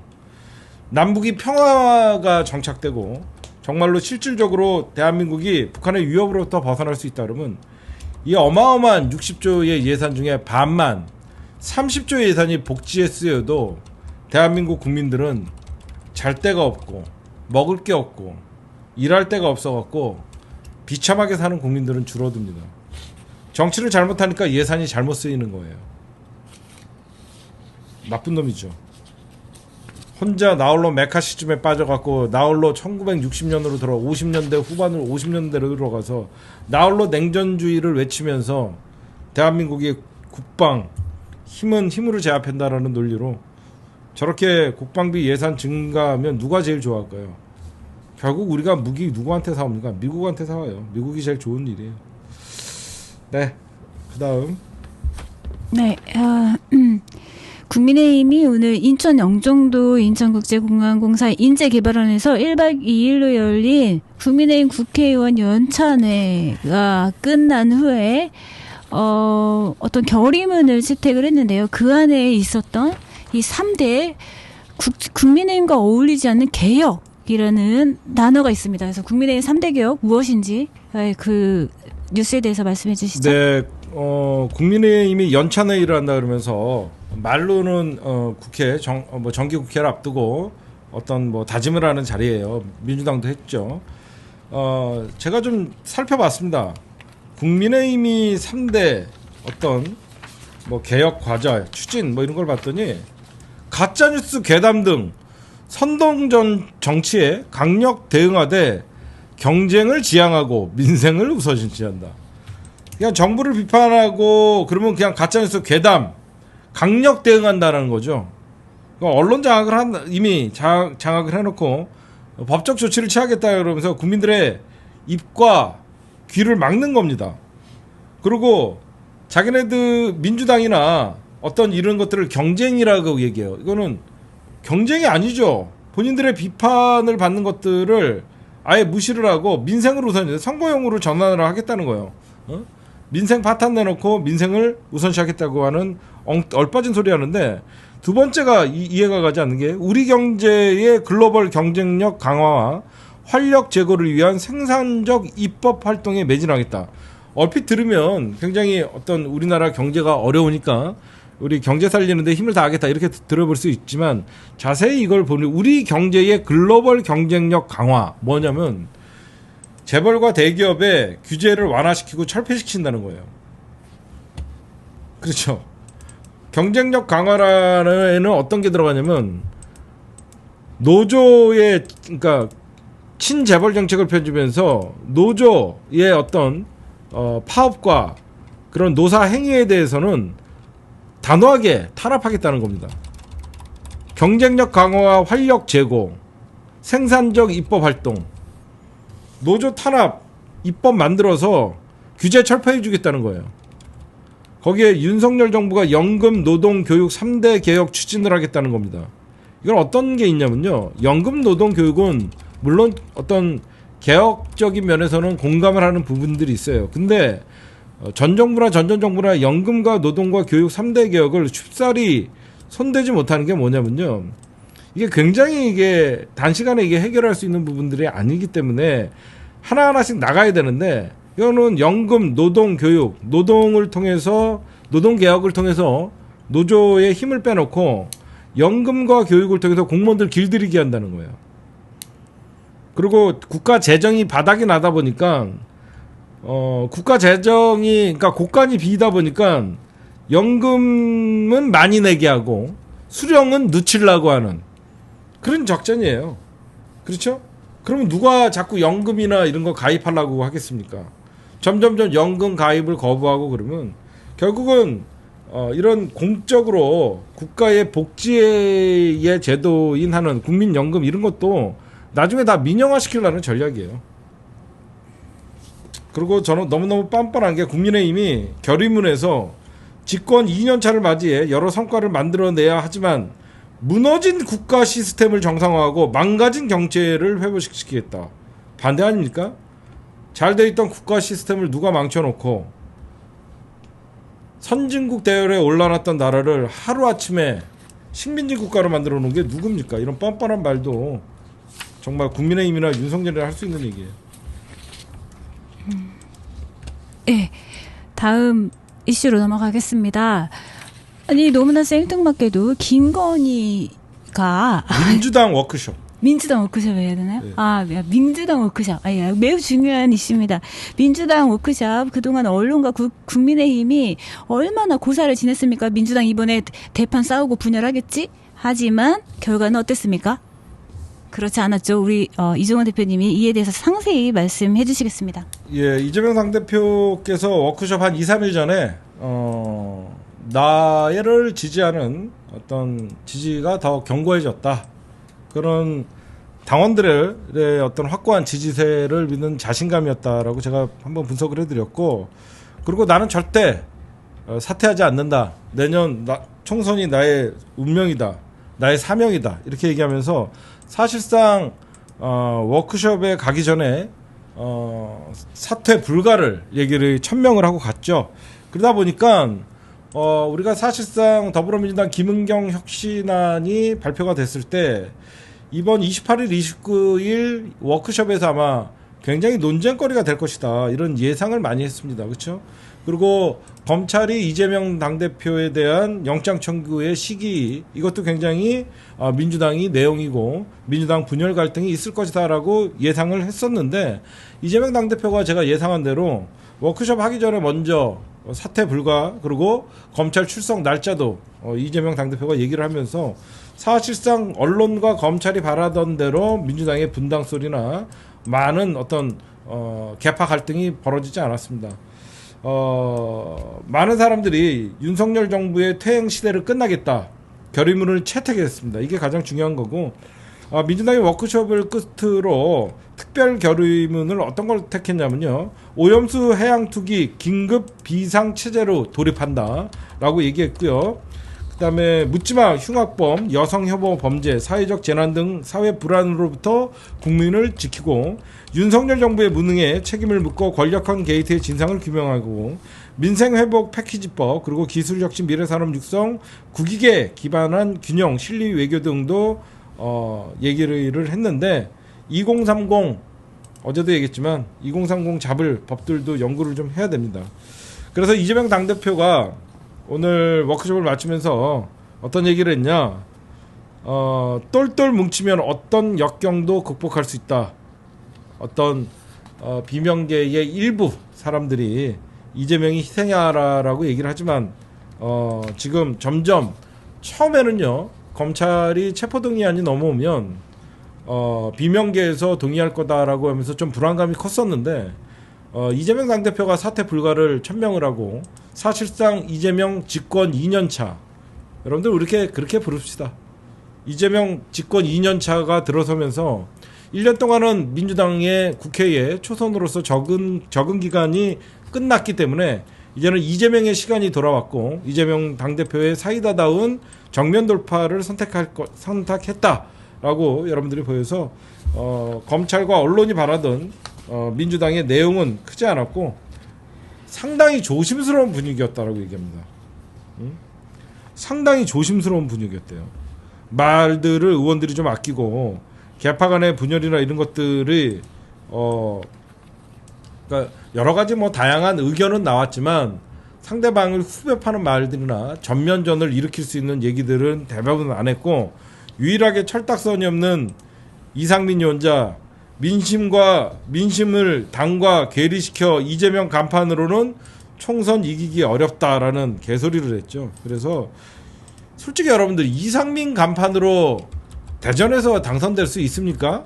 S1: 남북이 평화가 정착되고 정말로 실질적으로 대한민국이 북한의 위협으로부터 벗어날 수 있다 그러면 이 어마어마한 60조의 예산 중에 반만 30조의 예산이 복지에 쓰여도 대한민국 국민들은 잘 데가 없고 먹을 게 없고 일할 데가 없어갖고 비참하게 사는 국민들은 줄어듭니다. 정치를 잘못하니까 예산이 잘못 쓰이는 거예요. 나쁜 놈이죠. 혼자 나홀로 메카시즘에 빠져갖고 나홀로 1960년으로 들어 50년대 후반으로 50년대로 들어가서 나홀로 냉전주의를 외치면서 대한민국의 국방 힘은 힘으로 제압한다라는 논리로 저렇게 국방비 예산 증가하면 누가 제일 좋아할까요? 결국 우리가 무기 누구한테 사옵니까? 미국한테 사와요. 미국이 제일 좋은 일이에요. 네, 그 다음.
S2: 네, 국민의힘이 오늘 인천 영종도 인천국제공항공사 인재개발원에서 1박 2일로 열린 국민의힘 국회의원 연찬회가 끝난 후에 어떤 결의문을 채택을 했는데요. 그 안에 있었던 이 3대 국민의힘과 어울리지 않는 개혁이라는 단어가 있습니다. 그래서 국민의힘 3대 개혁 무엇인지 그 뉴스에 대해서 말씀해 주시죠.
S1: 네, 국민의힘이 연찬회의를 한다 그러면서 말로는 국회 정기 국회를 앞두고 어떤 뭐 다짐을 하는 자리예요. 민주당도 했죠. 제가 좀 살펴봤습니다. 국민의힘이 3대 어떤 뭐 개혁 과제 추진 뭐 이런 걸 봤더니 가짜뉴스 괴담 등 선동전 정치에 강력 대응하되 경쟁을 지향하고 민생을 우선시한다. 그냥 정부를 비판하고 그러면 그냥 가짜뉴스 괴담 강력 대응한다라는 거죠. 언론 장악을 이미 장악을 해놓고 법적 조치를 취하겠다 그러면서 국민들의 입과 귀를 막는 겁니다. 그리고 자기네들 민주당이나 어떤 이런 것들을 경쟁이라고 얘기해요. 이거는 경쟁이 아니죠. 본인들의 비판을 받는 것들을 아예 무시를 하고 민생을 우선 선거용으로 전환을 하겠다는 거예요. 민생 파탄 내놓고 민생을 우선시하겠다고 하는 얼빠진 소리 하는데, 두 번째가 이해가 가지 않는 게 우리 경제의 글로벌 경쟁력 강화와 활력 제고를 위한 생산적 입법 활동에 매진하겠다. 얼핏 들으면 굉장히 어떤 우리나라 경제가 어려우니까 우리 경제 살리는데 힘을 다하겠다 이렇게 들어볼 수 있지만, 자세히 이걸 보면 우리 경제의 글로벌 경쟁력 강화 뭐냐면 재벌과 대기업의 규제를 완화시키고 철폐시킨다는 거예요. 그렇죠. 경쟁력 강화라는 어떤 게 들어가냐면 노조의, 그러니까 친재벌 정책을 펴주면서 노조의 어떤 파업과 그런 노사 행위에 대해서는 단호하게 탄압하겠다는 겁니다. 경쟁력 강화와 활력 제고, 생산적 입법 활동, 노조 탄압, 입법 만들어서 규제 철폐해 주겠다는 거예요. 거기에 윤석열 정부가 연금, 노동, 교육 3대 개혁 추진을 하겠다는 겁니다. 이건 어떤 게 있냐면요. 연금, 노동, 교육은 물론 어떤 개혁적인 면에서는 공감을 하는 부분들이 있어요. 근데 전 정부나 전전 정부나 연금과 노동과 교육 3대 개혁을 쉽사리 손대지 못하는 게 뭐냐면요. 이게 굉장히 이게 단시간에 이게 해결할 수 있는 부분들이 아니기 때문에 하나하나씩 나가야 되는데, 이거는 연금, 노동, 교육, 노동을 통해서, 노동 개혁을 통해서 노조의 힘을 빼놓고 연금과 교육을 통해서 공무원들 길들이게 한다는 거예요. 그리고 국가 재정이 바닥이 나다 보니까 국가 재정이 그러니까 곳간이 비다 보니까 연금은 많이 내게 하고 수령은 늦추려고 하는 그런 작전이에요. 그렇죠? 그러면 누가 자꾸 연금이나 이런 거 가입하려고 하겠습니까? 점점점 연금 가입을 거부하고 그러면 결국은 이런 공적으로 국가의 복지의 제도인 하는 국민연금 이런 것도 나중에 다 민영화시키려는 전략이에요. 그리고 저는 너무너무 뻔뻔한 게 국민의힘이 결의문에서 집권 2년차를 맞이해 여러 성과를 만들어내야 하지만 무너진 국가 시스템을 정상화하고 망가진 경제를 회복시키겠다. 반대 아닙니까? 잘 돼 있던 국가 시스템을 누가 망쳐놓고 선진국 대열에 올라놨던 나라를 하루아침에 식민지 국가로 만들어 놓은 게 누굽니까? 이런 뻔뻔한 말도 정말 국민의힘이나 윤석열이 할 수 있는 얘기예요.
S2: 네, 다음 이슈로 넘어가겠습니다. 아니 너무나 생뚱맞게도 김건희가
S1: 민주당 워크숍.
S2: 민주당 워크숍 해야 되나요?
S1: 네.
S2: 민주당 워크숍. 매우 중요한 이슈입니다. 민주당 워크숍 그동안 언론과 국민의힘이 얼마나 고사를 지냈습니까? 민주당 이번에 대판 싸우고 분열하겠지? 하지만 결과는 어땠습니까? 그렇지 않았죠. 우리 이종원 대표님이 이에 대해서 상세히 말씀해 주시겠습니다.
S1: 예, 이재명 당대표께서 워크숍 한 2, 3일 전에 나를 지지하는 어떤 지지가 더 견고해졌다. 그런 당원들의 어떤 확고한 지지세를 믿는 자신감이었다라고 제가 한번 분석을 해드렸고, 그리고 나는 절대 사퇴하지 않는다. 내년 총선이 나의 운명이다. 나의 사명이다. 이렇게 얘기하면서 사실상 워크숍에 가기 전에 사퇴 불가를 얘기를 천명을 하고 갔죠. 그러다 보니까 우리가 사실상 더불어민주당 김은경 혁신안이 발표가 됐을 때 이번 28일, 29일 워크숍에서 아마 굉장히 논쟁거리가 될 것이다. 이런 예상을 많이 했습니다. 그렇죠? 그리고 검찰이 이재명 당대표에 대한 영장 청구의 시기, 이것도 굉장히 민주당이 내용이고 민주당 분열 갈등이 있을 것이다라고 예상을 했었는데, 이재명 당대표가 제가 예상한 대로 워크숍 하기 전에 먼저 사퇴 불가, 그리고 검찰 출석 날짜도 이재명 당대표가 얘기를 하면서 사실상 언론과 검찰이 바라던 대로 민주당의 분당 소리나 많은 어떤 개파 갈등이 벌어지지 않았습니다. 많은 사람들이 윤석열 정부의 퇴행 시대를 끝나겠다, 결의문을 채택했습니다. 이게 가장 중요한 거고, 민주당이 워크숍을 끝으로 특별 결의문을 어떤 걸 택했냐면요, 오염수 해양투기 긴급 비상체제로 돌입한다 라고 얘기했고요. 그 다음에 묻지마 흉악범, 여성혐오 범죄, 사회적 재난 등 사회 불안으로부터 국민을 지키고, 윤석열 정부의 무능에 책임을 묻고 권력형 게이트의 진상을 규명하고, 민생회복 패키지법, 그리고 기술혁신 미래산업 육성, 국익에 기반한 균형 실리 외교 등도 얘기를 했는데, 2030 어제도 얘기했지만 2030 잡을 법들도 연구를 좀 해야 됩니다. 그래서 이재명 당대표가 오늘 워크숍을 마치면서 어떤 얘기를 했냐, 똘똘 뭉치면 어떤 역경도 극복할 수 있다. 어떤 비명계의 일부 사람들이 이재명이 희생하라라고 얘기를 하지만 지금 점점 처음에는요, 검찰이 체포동의안이 넘어오면 비명계에서 동의할 거다라고 하면서 좀 불안감이 컸었는데, 이재명 당대표가 사퇴 불가를 천명을 하고 사실상 이재명 집권 2년차, 여러분들 우리 그렇게 부릅시다. 이재명 집권 2년차가 들어서면서 1년 동안은 민주당의 국회에 초선으로서 적은 기간이 끝났기 때문에 이제는 이재명의 시간이 돌아왔고, 이재명 당대표의 사이다다운 정면 돌파를 선택했다라고 여러분들이 보여서 검찰과 언론이 바라던 민주당의 내용은 크지 않았고 상당히 조심스러운 분위기였다라고 얘기합니다. 상당히 조심스러운 분위기였대요. 말들을 의원들이 좀 아끼고 개파 간의 분열이나 이런 것들이 그러니까 여러 가지 뭐 다양한 의견은 나왔지만 상대방을 후벼 파는 말들이나 전면전을 일으킬 수 있는 얘기들은 대부분 안 했고, 유일하게 철딱선이 없는 이상민 의원자, 민심을 당과 괴리시켜 이재명 간판으로는 총선 이기기 어렵다라는 개소리를 했죠. 그래서 솔직히 여러분들 이상민 간판으로 대전에서 당선될 수 있습니까?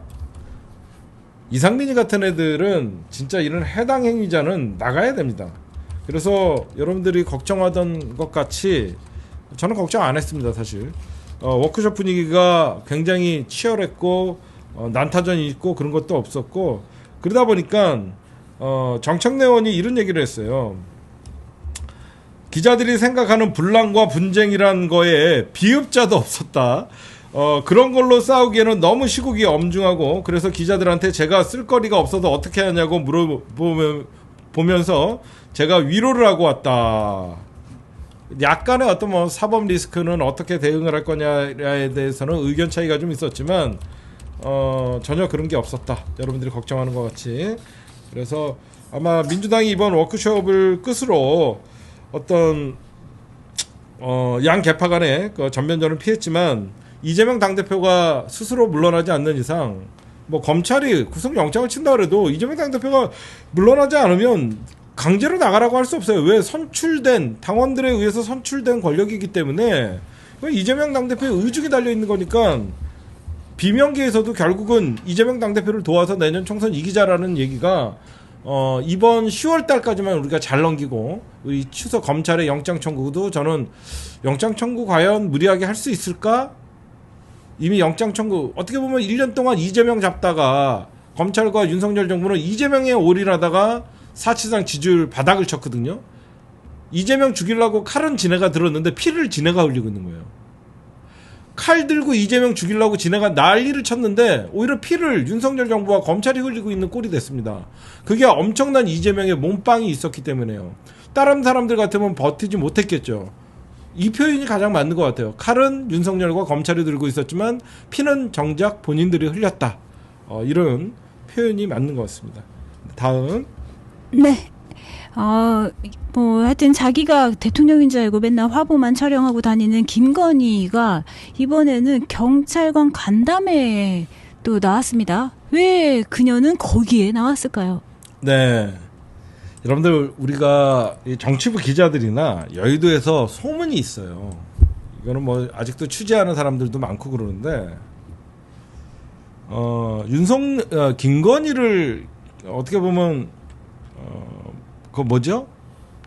S1: 이상민이 같은 애들은 진짜 이런 해당 행위자는 나가야 됩니다. 그래서 여러분들이 걱정하던 것 같이 저는 걱정 안 했습니다. 사실 워크숍 분위기가 굉장히 치열했고 난타전이 있고 그런 것도 없었고, 그러다 보니까 정청래 의원이 이런 얘기를 했어요. 기자들이 생각하는 분란과 분쟁이란 거에 비읍자도 없었다. 그런 걸로 싸우기에는 너무 시국이 엄중하고, 그래서 기자들한테 제가 쓸거리가 없어서 어떻게 하냐고 물어보면서 제가 위로를 하고 왔다. 약간의 어떤 뭐 사법 리스크는 어떻게 대응을 할 거냐에 대해서는 의견 차이가 좀 있었지만 전혀 그런 게 없었다. 여러분들이 걱정하는 것 같이. 그래서 아마 민주당이 이번 워크숍을 끝으로 어떤 양 개파 간의 그 전면전을 피했지만, 이재명 당대표가 스스로 물러나지 않는 이상 뭐 검찰이 구속영장을 친다 그래도 이재명 당대표가 물러나지 않으면 강제로 나가라고 할 수 없어요. 왜? 선출된 당원들에 의해서 선출된 권력이기 때문에 이재명 당대표의 의중이 달려있는 거니까, 비명계에서도 결국은 이재명 당대표를 도와서 내년 총선 이기자라는 얘기가 이번 10월 달까지만 우리가 잘 넘기고, 우리 추석 검찰의 영장 청구도 저는 영장 청구 과연 무리하게 할 수 있을까? 이미 영장 청구 어떻게 보면 1년 동안 이재명 잡다가 검찰과 윤석열 정부는 이재명에 올인하다가 사실상 지지율 바닥을 쳤거든요. 이재명 죽이려고 칼은 지네가 들었는데 피를 지네가 흘리고 있는 거예요. 칼 들고 이재명 죽이려고 지네가 난리를 쳤는데 오히려 피를 윤석열 정부와 검찰이 흘리고 있는 꼴이 됐습니다. 그게 엄청난 이재명의 몸빵이 있었기 때문에요. 다른 사람들 같으면 버티지 못했겠죠. 이 표현이 가장 맞는 것 같아요. 칼은 윤석열과 검찰이 들고 있었지만 피는 정작 본인들이 흘렸다. 이런 표현이 맞는 것 같습니다. 다음.
S2: 네. 뭐 하여튼 자기가 대통령인 줄 알고 맨날 화보만 촬영하고 다니는 김건희가 이번에는 경찰관 간담회에 또 나왔습니다. 왜 그녀는 거기에 나왔을까요?
S1: 네. 여러분들, 우리가 정치부 기자들이나 여의도에서 소문이 있어요. 이거는 뭐 아직도 취재하는 사람들도 많고 그러는데, 김건희를 어떻게 보면 그 뭐죠?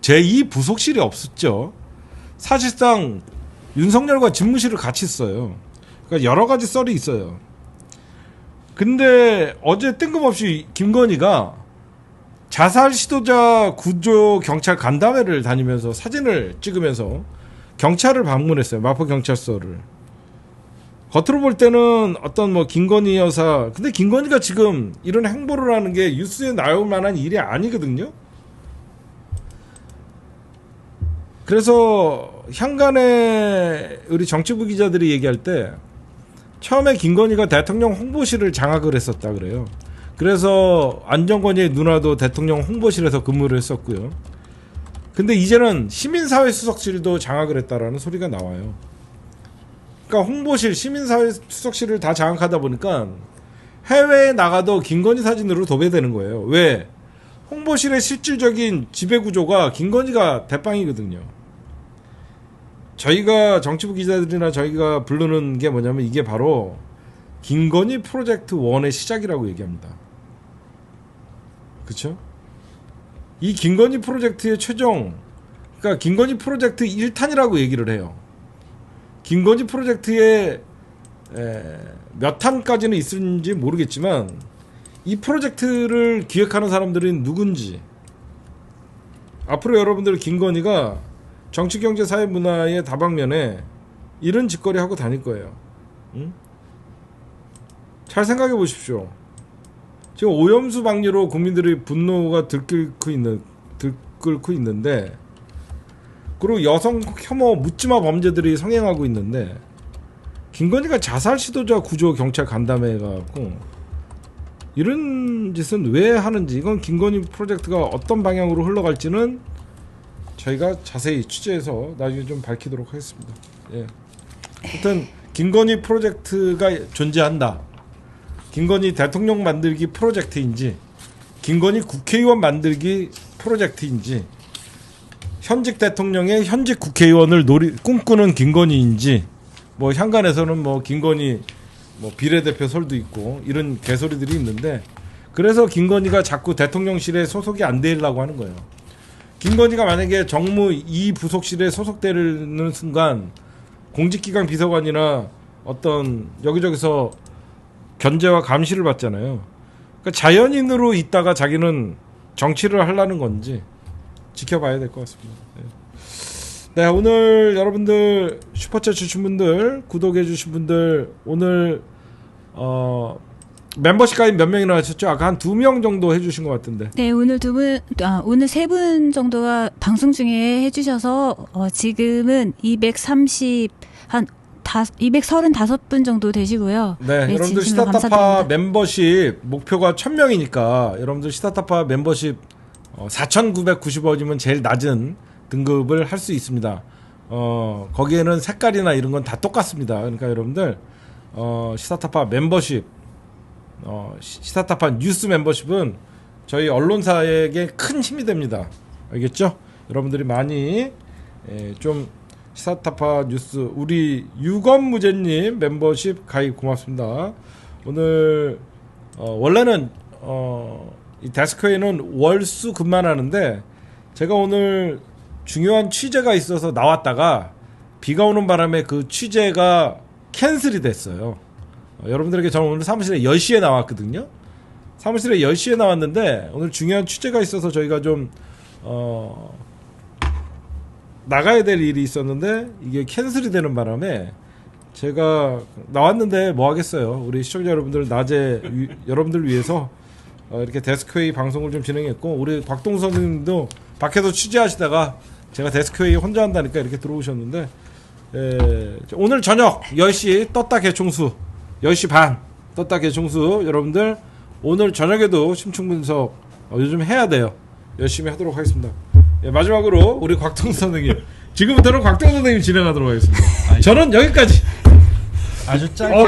S1: 제2 부속실이 없었죠. 사실상 윤석열과 집무실을 같이 써요. 그러니까 여러 가지 썰이 있어요. 근데 어제 뜬금없이 김건희가 자살 시도자 구조 경찰 간담회를 다니면서 사진을 찍으면서 경찰을 방문했어요. 마포경찰서를. 겉으로 볼 때는 어떤 뭐 김건희 여사, 근데 김건희가 지금 이런 행보를 하는 게 뉴스에 나올 만한 일이 아니거든요. 그래서 향간에 우리 정치부 기자들이 얘기할 때 처음에 김건희가 대통령 홍보실을 장악을 했었다 그래요. 그래서 안정권의 누나도 대통령 홍보실에서 근무를 했었고요. 근데 이제는 시민사회 수석실도 장악을 했다라는 소리가 나와요. 그러니까 홍보실, 시민사회 수석실을 다 장악하다 보니까 해외에 나가도 김건희 사진으로 도배되는 거예요. 왜? 홍보실의 실질적인 지배구조가 김건희가 대빵이거든요. 저희가 정치부 기자들이나 저희가 부르는 게 뭐냐면 이게 바로 김건희 프로젝트 1의 시작이라고 얘기합니다. 그쵸? 이 김건희 프로젝트의 최종, 그러니까 김건희 프로젝트 1탄이라고 얘기를 해요. 김건희 프로젝트의 몇 탄까지는 있을지 모르겠지만 이 프로젝트를 기획하는 사람들이 누군지, 앞으로 여러분들 김건희가 정치, 경제, 사회, 문화의 다방면에 이런 짓거리 하고 다닐 거예요. 응? 잘 생각해 보십시오. 지금 오염수 방류로 국민들의 분노가 들끓고 있는데, 그리고 여성 혐오 묻지마 범죄들이 성행하고 있는데, 김건희가 자살 시도자 구조 경찰 간담회 해갖고 이런 짓은 왜 하는지, 이건 김건희 프로젝트가 어떤 방향으로 흘러갈지는 저희가 자세히 취재해서 나중에 좀 밝히도록 하겠습니다. 예. 하여튼 김건희 프로젝트가 존재한다. 김건희 대통령 만들기 프로젝트인지 김건희 국회의원 만들기 프로젝트인지 현직 대통령의 현직 국회의원을 꿈꾸는 김건희인지 뭐 향관에서는 뭐 김건희 뭐 비례대표 설도 있고 이런 개소리들이 있는데 그래서 김건희가 자꾸 대통령실에 소속이 안 되려고 하는 거예요. 김건희가 만약에 정무 2부속실에 소속되는 순간 공직기강 비서관이나 어떤 여기저기서 견제와 감시를 받잖아요. 그러니까 자연인으로 있다가 자기는 정치를 하려는 건지 지켜봐야 될 것 같습니다. 네, 오늘 여러분들 슈퍼챗 주신 분들, 구독해 주신 분들 오늘 멤버십 가입 몇 명이나 하셨죠? 아까 한 2명 정도 해주신 것 같은데.
S2: 네, 오늘 오늘 3분 정도가 방송 중에 해주셔서 지금은 235분 정도 되시고요.
S1: 네,
S2: 네,
S1: 여러분들
S2: 진심으로
S1: 시사타파
S2: 감사드립니다.
S1: 멤버십 목표가 1000명이니까 여러분들 시사타파 멤버십 4,990원이면 제일 낮은 등급을 할 수 있습니다. 거기에는 색깔이나 이런 건 다 똑같습니다. 그러니까 여러분들 시사타파 멤버십 시사타파 뉴스 멤버십은 저희 언론사에게 큰 힘이 됩니다. 알겠죠? 여러분들이 많이 좀 시사타파 뉴스 우리 유건무제님 멤버십 가입 고맙습니다. 오늘 원래는 이 데스크에는 월수 근무하는데 제가 오늘 중요한 취재가 있어서 나왔다가 비가 오는 바람에 그 취재가 캔슬이 됐어요. 여러분들에게 저는 오늘 사무실에 10시에 나왔거든요. 사무실에 10시에 나왔는데 오늘 중요한 취재가 있어서 저희가 좀 나가야 될 일이 있었는데 이게 캔슬이 되는 바람에 제가 나왔는데 뭐 하겠어요. 우리 시청자 여러분들 낮에 여러분들 위해서 이렇게 데스크회의 방송을 좀 진행했고 우리 곽동 선생님도 밖에서 취재하시다가 제가 데스크회의 혼자 한다니까 이렇게 들어오셨는데 오늘 저녁 10시 떴다 개총수 10시 반 떴다 개총수 여러분들 오늘 저녁에도 심층분석 요즘 해야 돼요. 열심히 하도록 하겠습니다. 마지막으로 우리 곽동 선생님 지금부터는 곽동 선생님 진행하도록 하겠습니다. 저는 여기까지.
S3: 아주 짧게